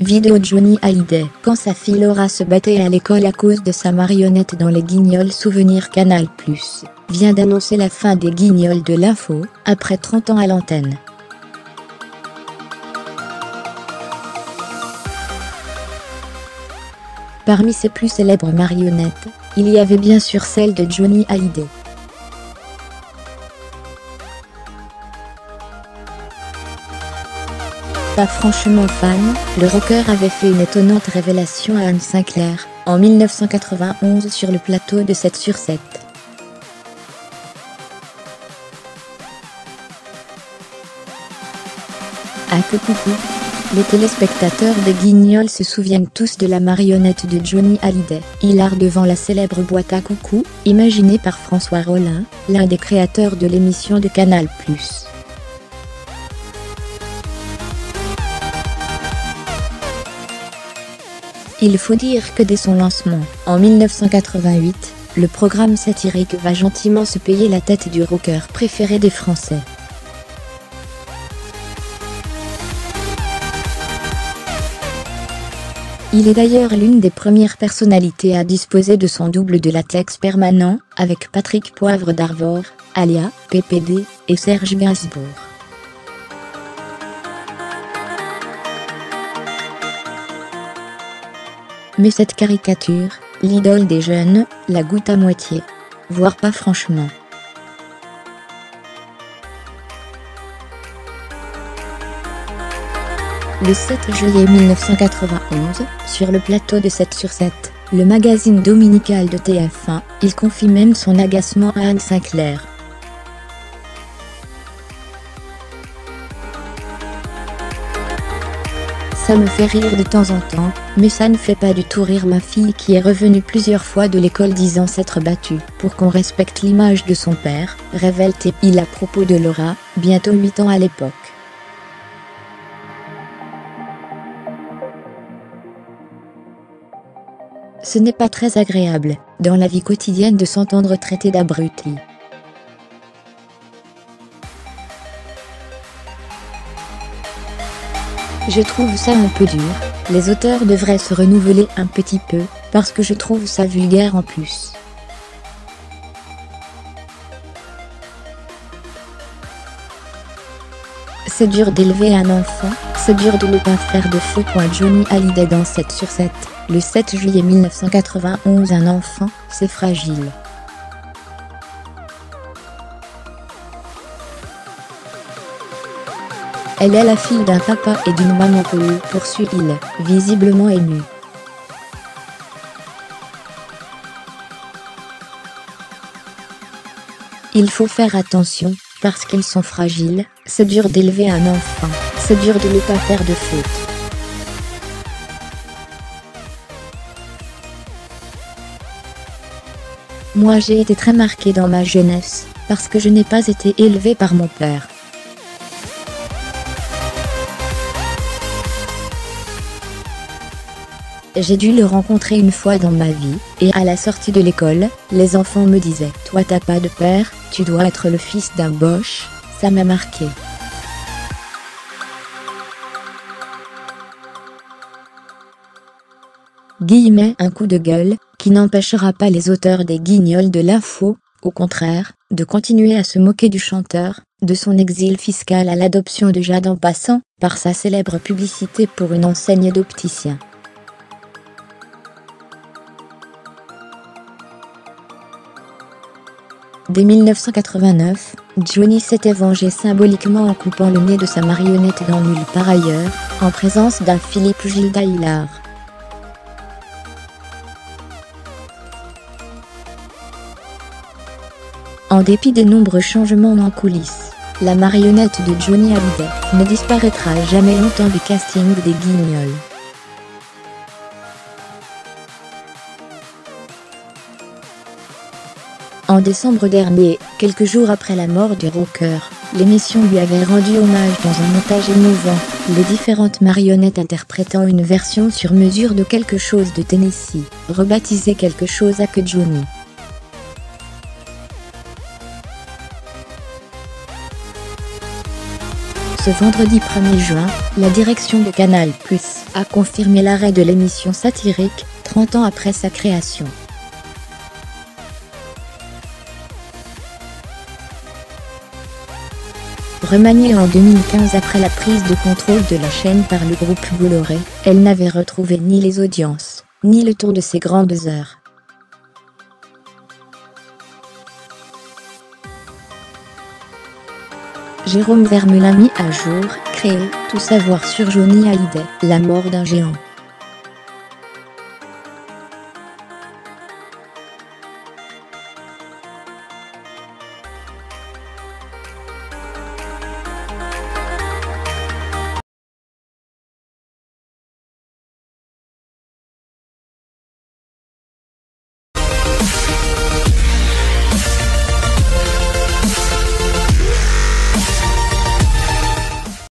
Vidéo de Johnny Hallyday. Quand sa fille Laura se battait à l'école à cause de sa marionnette dans les Guignols. Souvenir Canal+ vient d'annoncer la fin des Guignols de l'info, après 30 ans à l'antenne. Parmi ses plus célèbres marionnettes, il y avait bien sûr celle de Johnny Hallyday. Pas franchement fan, le rocker avait fait une étonnante révélation à Anne Sinclair, en 1991 sur le plateau de 7 sur 7. Ah que coucou! Les téléspectateurs des Guignols se souviennent tous de la marionnette de Johnny Hallyday, hilar devant la célèbre boîte à coucou, imaginée par François Rollin, l'un des créateurs de l'émission de Canal+. Il faut dire que dès son lancement, en 1988, le programme satirique va gentiment se payer la tête du rocker préféré des Français. Il est d'ailleurs l'une des premières personnalités à disposer de son double de latex permanent, avec Patrick Poivre d'Arvor, alias PPD, et Serge Gainsbourg. Mais cette caricature, l'idole des jeunes, la goûte à moitié. Voire pas franchement. Le 7 juillet 1991, sur le plateau de 7 sur 7, le magazine dominical de TF1, il confie même son agacement à Anne Sinclair. Ça me fait rire de temps en temps, mais ça ne fait pas du tout rire ma fille qui est revenue plusieurs fois de l'école disant s'être battue pour qu'on respecte l'image de son père, révèle-t-il à propos de Laura, bientôt 8 ans à l'époque. Ce n'est pas très agréable, dans la vie quotidienne de s'entendre traiter d'abruti. Je trouve ça un peu dur, les auteurs devraient se renouveler un petit peu, parce que je trouve ça vulgaire en plus. C'est dur d'élever un enfant, c'est dur de ne pas faire de feu. Johnny Hallyday dans 7 sur 7, le 7 juillet 1991. Un enfant, c'est fragile. Elle est la fille d'un papa et d'une maman connue, poursuit-il, visiblement ému. Il faut faire attention, parce qu'ils sont fragiles, c'est dur d'élever un enfant, c'est dur de ne pas faire de faute. Moi j'ai été très marquée dans ma jeunesse, parce que je n'ai pas été élevée par mon père. J'ai dû le rencontrer une fois dans ma vie, et à la sortie de l'école, les enfants me disaient « Toi t'as pas de père, tu dois être le fils d'un boche », ça m'a marqué. Un coup de gueule, qui n'empêchera pas les auteurs des Guignols de l'info, au contraire, de continuer à se moquer du chanteur, de son exil fiscal à l'adoption de Jade en passant par sa célèbre publicité pour une enseigne d'opticien. Dès 1989, Johnny s'était vengé symboliquement en coupant le nez de sa marionnette dans Nulle part ailleurs, en présence d'un Philippe Gilda hilar. En dépit des nombreux changements en coulisses, la marionnette de Johnny Hallyday ne disparaîtra jamais longtemps du casting des Guignols. En décembre dernier, quelques jours après la mort du rocker, l'émission lui avait rendu hommage dans un montage émouvant, les différentes marionnettes interprétant une version sur mesure de Quelque chose de Tennessee, rebaptisé Quelque chose à que Johnny. Ce vendredi 1er juin, la direction de Canal+ a confirmé l'arrêt de l'émission satirique, 30 ans après sa création. Remaniée en 2015 après la prise de contrôle de la chaîne par le groupe Bolloré, elle n'avait retrouvé ni les audiences, ni le tour de ses grandes heures. Jérôme Vermelin mis à jour, créé, tout savoir sur Johnny Hallyday, la mort d'un géant.